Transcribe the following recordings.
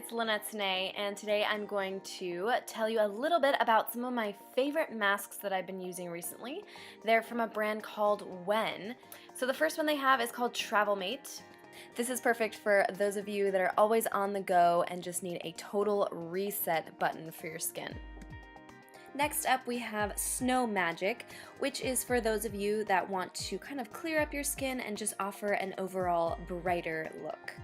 it's Lynette Cenee, and today I'm going to tell you a little bit about some of my favorite masks that I've been using recently. They're from a brand called When. So the first one they have is called Travel Mate. This is perfect for those of you that are always on the go and just need a total reset button for your skin. Next up we have Snow Magic, which is for those of you that want to kind of clear up your skin and just offer an overall brighter look.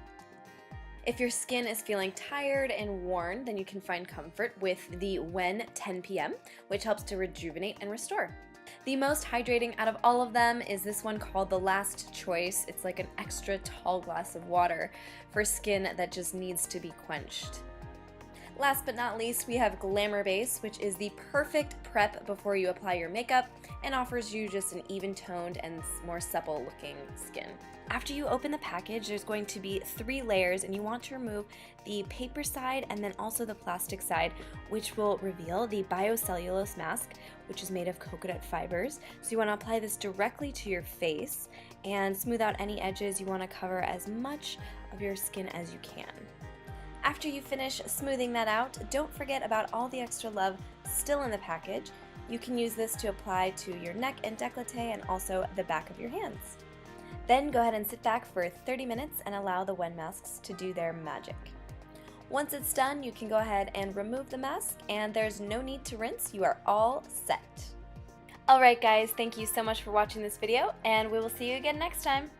If your skin is feeling tired and worn, then you can find comfort with the When 10 PM, which helps to rejuvenate and restore. The most hydrating out of all of them is this one called the Last Choice. It's like an extra tall glass of water for skin that just needs to be quenched. Last but not least, we have Glamour Base, which is the perfect prep before you apply your makeup and offers you just an even-toned and more supple-looking skin. After you open the package, there's going to be 3 layers, and you want to remove the paper side and then also the plastic side, which will reveal the Bio-Cellulose Mask, which is made of coconut fibers. So you want to apply this directly to your face and smooth out any edges. You want to cover as much of your skin as you can. After you finish smoothing that out, don't forget about all the extra love still in the package. You can use this to apply to your neck and décolleté and also the back of your hands. Then go ahead and sit back for 30 minutes and allow the When masks to do their magic. Once it's done, you can go ahead and remove the mask, and there's no need to rinse. You are all set. Alright guys, thank you so much for watching this video, and we will see you again next time.